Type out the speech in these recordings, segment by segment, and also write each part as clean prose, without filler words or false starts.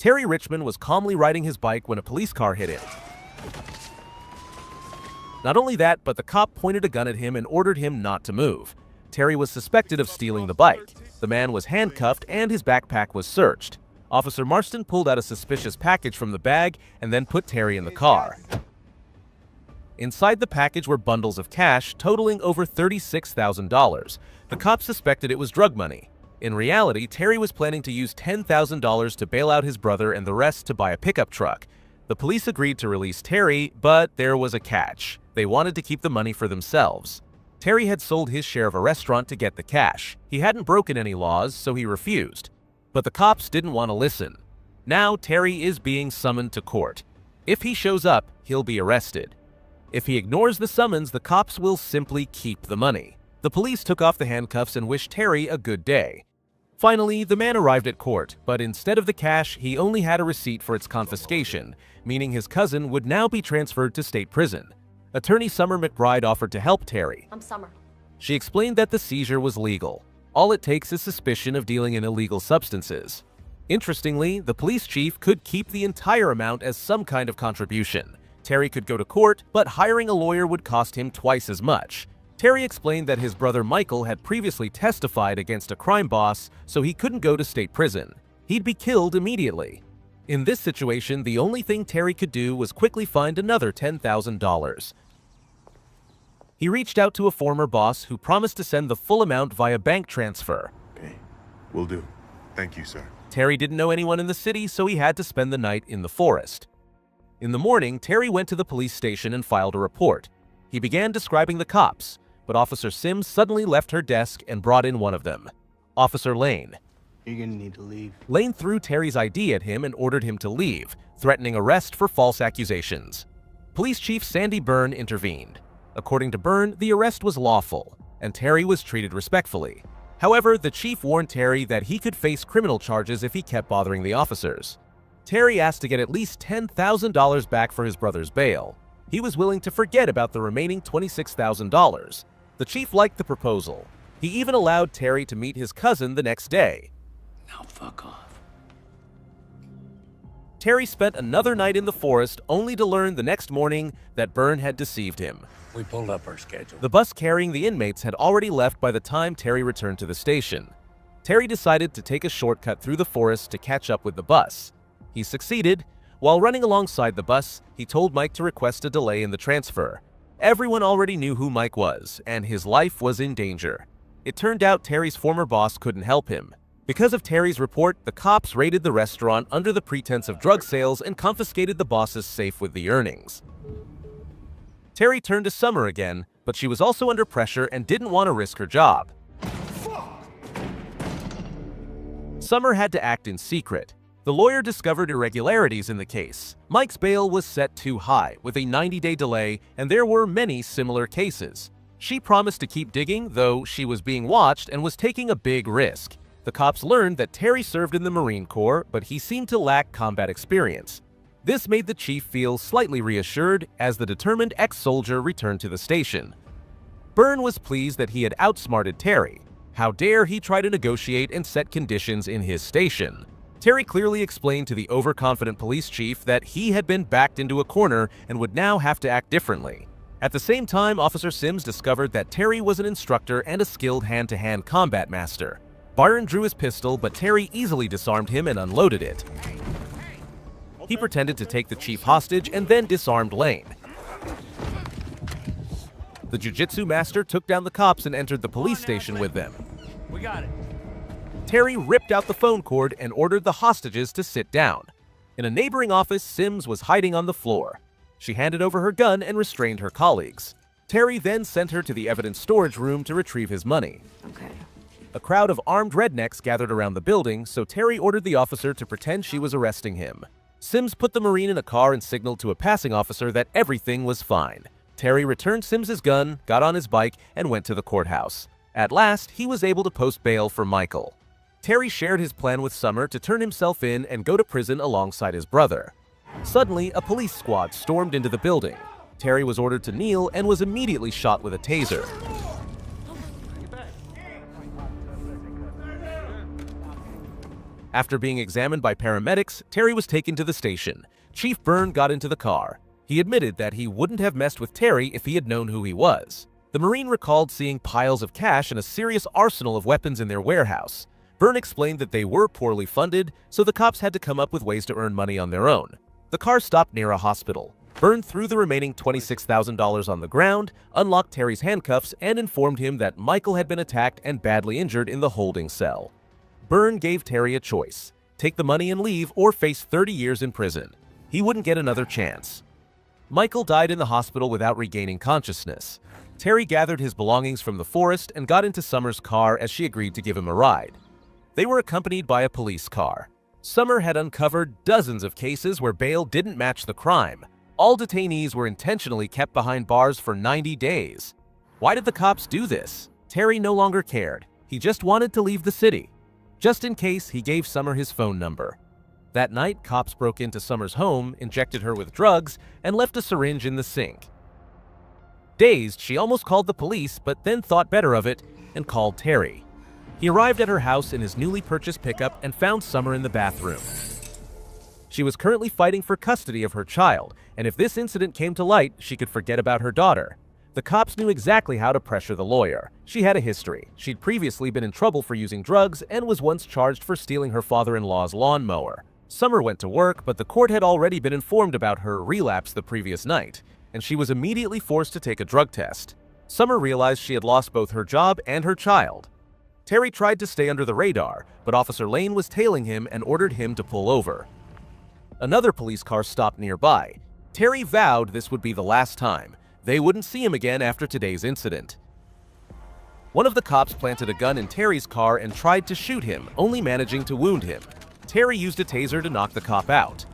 Terry Richmond was calmly riding his bike when a police car hit him. Not only that, but the cop pointed a gun at him and ordered him not to move. Terry was suspected of stealing the bike. The man was handcuffed and his backpack was searched. Officer Marston pulled out a suspicious package from the bag and then put Terry in the car. Inside the package were bundles of cash totaling over $36,000. The cops suspected it was drug money. In reality, Terry was planning to use $10,000 to bail out his brother and the rest to buy a pickup truck. The police agreed to release Terry, but there was a catch. They wanted to keep the money for themselves. Terry had sold his share of a restaurant to get the cash. He hadn't broken any laws, so he refused. But the cops didn't want to listen. Now Terry is being summoned to court. If he shows up, he'll be arrested. If he ignores the summons, the cops will simply keep the money. The police took off the handcuffs and wished Terry a good day. Finally, the man arrived at court, but instead of the cash, he only had a receipt for its confiscation, meaning his cousin would now be transferred to state prison. Attorney Summer McBride offered to help Terry. I'm Summer. She explained that the seizure was legal. All it takes is suspicion of dealing in illegal substances. Interestingly, the police chief could keep the entire amount as some kind of contribution. Terry could go to court, but hiring a lawyer would cost him twice as much. Terry explained that his brother Michael had previously testified against a crime boss, so he couldn't go to state prison. He'd be killed immediately. In this situation, the only thing Terry could do was quickly find another $10,000. He reached out to a former boss who promised to send the full amount via bank transfer. Okay, will do. Thank you, sir. Terry didn't know anyone in the city, so he had to spend the night in the forest. In the morning, Terry went to the police station and filed a report. He began describing the cops, but Officer Sims suddenly left her desk and brought in one of them, Officer Lane. You're gonna need to leave. Lane threw Terry's ID at him and ordered him to leave, threatening arrest for false accusations. Police Chief Sandy Byrne intervened. According to Byrne, the arrest was lawful, and Terry was treated respectfully. However, the chief warned Terry that he could face criminal charges if he kept bothering the officers. Terry asked to get at least $10,000 back for his brother's bail. He was willing to forget about the remaining $26,000. The chief liked the proposal. He even allowed Terry to meet his cousin the next day. Now fuck off. Terry spent another night in the forest only to learn the next morning that Byrne had deceived him. We pulled up our schedule. The bus carrying the inmates had already left by the time Terry returned to the station. Terry decided to take a shortcut through the forest to catch up with the bus. He succeeded. While running alongside the bus, he told Mike to request a delay in the transfer. Everyone already knew who Mike was, and his life was in danger. It turned out Terry's former boss couldn't help him. Because of Terry's report, the cops raided the restaurant under the pretense of drug sales and confiscated the boss's safe with the earnings. Terry turned to Summer again, but she was also under pressure and didn't want to risk her job. Summer had to act in secret. The lawyer discovered irregularities in the case. Mike's bail was set too high, with a 90-day delay, and there were many similar cases. She promised to keep digging, though she was being watched and was taking a big risk. The cops learned that Terry served in the Marine Corps, but he seemed to lack combat experience. This made the chief feel slightly reassured as the determined ex-soldier returned to the station. Byrne was pleased that he had outsmarted Terry. How dare he try to negotiate and set conditions in his station? Terry clearly explained to the overconfident police chief that he had been backed into a corner and would now have to act differently. At the same time, Officer Sims discovered that Terry was an instructor and a skilled hand-to-hand combat master. Byron drew his pistol, but Terry easily disarmed him and unloaded it. He pretended to take the chief hostage and then disarmed Lane. The jiu-jitsu master took down the cops and entered the police station with them. We got it. Terry ripped out the phone cord and ordered the hostages to sit down. In a neighboring office, Sims was hiding on the floor. She handed over her gun and restrained her colleagues. Terry then sent her to the evidence storage room to retrieve his money. Okay. A crowd of armed rednecks gathered around the building, so Terry ordered the officer to pretend she was arresting him. Sims put the Marine in a car and signaled to a passing officer that everything was fine. Terry returned Sims's gun, got on his bike, and went to the courthouse. At last, he was able to post bail for Michael. Terry shared his plan with Summer to turn himself in and go to prison alongside his brother. Suddenly, a police squad stormed into the building. Terry was ordered to kneel and was immediately shot with a taser. After being examined by paramedics, Terry was taken to the station. Chief Byrne got into the car. He admitted that he wouldn't have messed with Terry if he had known who he was. The Marine recalled seeing piles of cash and a serious arsenal of weapons in their warehouse. Byrne explained that they were poorly funded, so the cops had to come up with ways to earn money on their own. The car stopped near a hospital. Byrne threw the remaining $26,000 on the ground, unlocked Terry's handcuffs, and informed him that Michael had been attacked and badly injured in the holding cell. Byrne gave Terry a choice: take the money and leave or face 30 years in prison. He wouldn't get another chance. Michael died in the hospital without regaining consciousness. Terry gathered his belongings from the forest and got into Summer's car as she agreed to give him a ride. They were accompanied by a police car. Summer had uncovered dozens of cases where bail didn't match the crime. All detainees were intentionally kept behind bars for 90 days. Why did the cops do this? Terry no longer cared. He just wanted to leave the city. Just in case, he gave Summer his phone number. That night, cops broke into Summer's home, injected her with drugs, and left a syringe in the sink. Dazed, she almost called the police, but then thought better of it and called Terry. He arrived at her house in his newly purchased pickup and found Summer in the bathroom. She was currently fighting for custody of her child, and if this incident came to light, she could forget about her daughter. The cops knew exactly how to pressure the lawyer. She had a history. She'd previously been in trouble for using drugs and was once charged for stealing her father-in-law's lawnmower. Summer went to work, but the court had already been informed about her relapse the previous night, and she was immediately forced to take a drug test. Summer realized she had lost both her job and her child. Terry tried to stay under the radar, but Officer Lane was tailing him and ordered him to pull over. Another police car stopped nearby. Terry vowed this would be the last time. They wouldn't see him again after today's incident. One of the cops planted a gun in Terry's car and tried to shoot him, only managing to wound him. Terry used a taser to knock the cop out.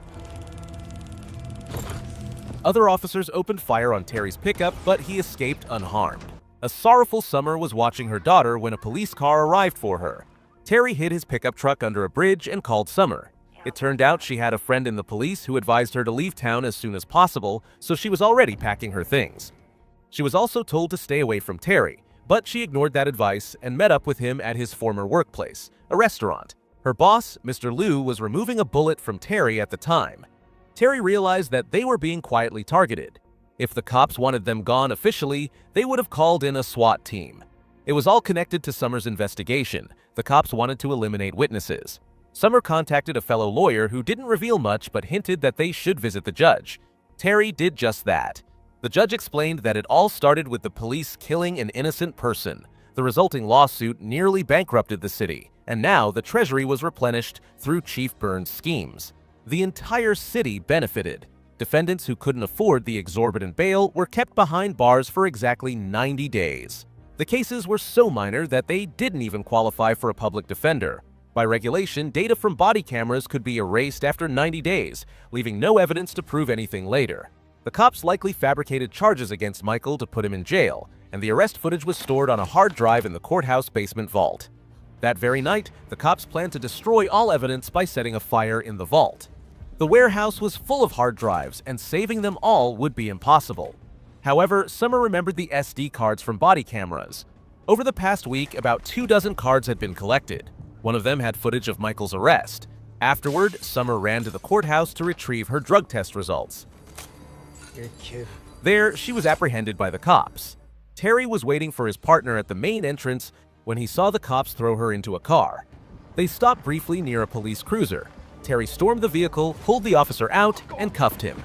Other officers opened fire on Terry's pickup, but he escaped unharmed. A sorrowful Summer was watching her daughter when a police car arrived for her. Terry hid his pickup truck under a bridge and called Summer. It turned out she had a friend in the police who advised her to leave town as soon as possible, so she was already packing her things. She was also told to stay away from Terry, but she ignored that advice and met up with him at his former workplace, a restaurant. Her boss, Mr. Liu, was removing a bullet from Terry at the time. Terry realized that they were being quietly targeted. If the cops wanted them gone officially, they would have called in a SWAT team. It was all connected to Summer's investigation. The cops wanted to eliminate witnesses. Summer contacted a fellow lawyer who didn't reveal much but hinted that they should visit the judge. Terry did just that. The judge explained that it all started with the police killing an innocent person. The resulting lawsuit nearly bankrupted the city, and now the treasury was replenished through Chief Byrne's schemes. The entire city benefited. Defendants who couldn't afford the exorbitant bail were kept behind bars for exactly 90 days. The cases were so minor that they didn't even qualify for a public defender. By regulation, data from body cameras could be erased after 90 days, leaving no evidence to prove anything later. The cops likely fabricated charges against Michael to put him in jail, and the arrest footage was stored on a hard drive in the courthouse basement vault. That very night, the cops planned to destroy all evidence by setting a fire in the vault. The warehouse was full of hard drives, and saving them all would be impossible. However, Summer remembered the SD cards from body cameras. Over the past week, about 24 cards had been collected. One of them had footage of Michael's arrest. Afterward, Summer ran to the courthouse to retrieve her drug test results. There, she was apprehended by the cops. Terry was waiting for his partner at the main entrance when he saw the cops throw her into a car. They stopped briefly near a police cruiser. Terry stormed the vehicle, pulled the officer out, and cuffed him.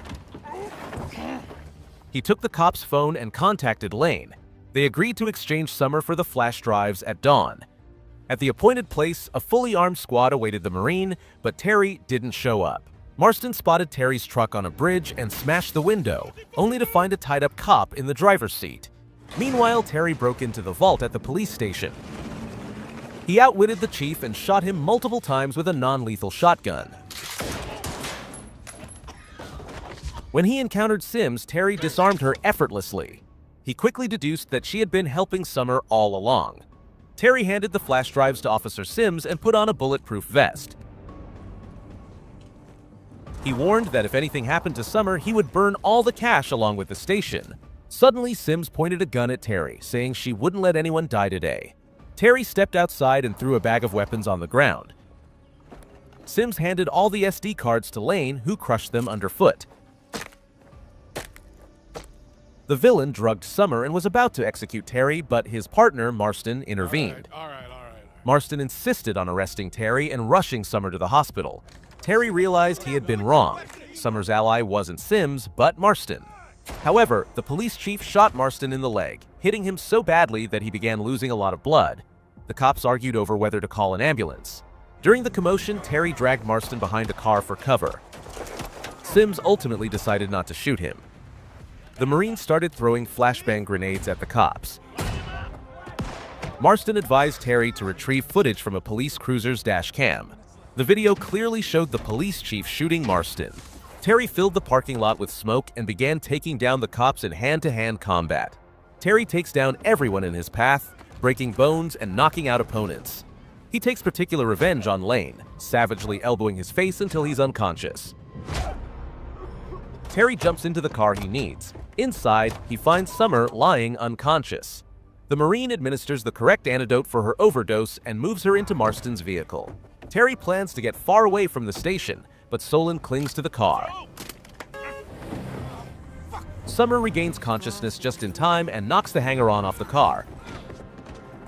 He took the cop's phone and contacted Lane. They agreed to exchange Summer for the flash drives at dawn. At the appointed place, a fully armed squad awaited the Marine, but Terry didn't show up. Marston spotted Terry's truck on a bridge and smashed the window, only to find a tied-up cop in the driver's seat. Meanwhile, Terry broke into the vault at the police station. He outwitted the chief and shot him multiple times with a non-lethal shotgun. When he encountered Sims, Terry disarmed her effortlessly. He quickly deduced that she had been helping Summer all along. Terry handed the flash drives to Officer Sims and put on a bulletproof vest. He warned that if anything happened to Summer, he would burn all the cash along with the station. Suddenly, Sims pointed a gun at Terry, saying she wouldn't let anyone die today. Terry stepped outside and threw a bag of weapons on the ground. Sims handed all the SD cards to Lane, who crushed them underfoot. The villain drugged Summer and was about to execute Terry, but his partner, Marston, intervened. All right. Marston insisted on arresting Terry and rushing Summer to the hospital. Terry realized he had been wrong. Summer's ally wasn't Sims, but Marston. However, the police chief shot Marston in the leg, hitting him so badly that he began losing a lot of blood. The cops argued over whether to call an ambulance. During the commotion, Terry dragged Marston behind a car for cover. Sims ultimately decided not to shoot him. The Marine started throwing flashbang grenades at the cops. Marston advised Terry to retrieve footage from a police cruiser's dash cam. The video clearly showed the police chief shooting Marston. Terry filled the parking lot with smoke and began taking down the cops in hand-to-hand combat. Terry takes down everyone in his path, breaking bones and knocking out opponents. He takes particular revenge on Lane, savagely elbowing his face until he's unconscious. Terry jumps into the car he needs. Inside, he finds Summer lying unconscious. The Marine administers the correct antidote for her overdose and moves her into Marston's vehicle. Terry plans to get far away from the station, but Solon clings to the car. Summer regains consciousness just in time and knocks the hanger-on off the car.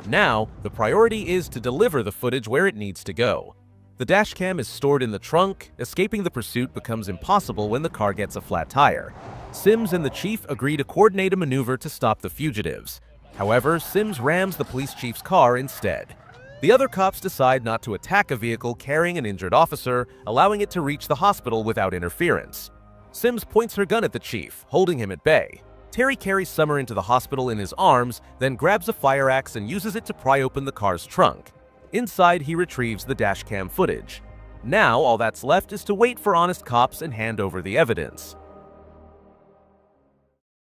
Now, the priority is to deliver the footage where it needs to go. The dashcam is stored in the trunk. Escaping the pursuit becomes impossible when the car gets a flat tire. Sims and the chief agree to coordinate a maneuver to stop the fugitives. However, Sims rams the police chief's car instead. The other cops decide not to attack a vehicle carrying an injured officer, allowing it to reach the hospital without interference. Sims points her gun at the chief, holding him at bay. Terry carries Summer into the hospital in his arms, then grabs a fire axe and uses it to pry open the car's trunk. Inside, he retrieves the dashcam footage. Now, all that's left is to wait for honest cops and hand over the evidence.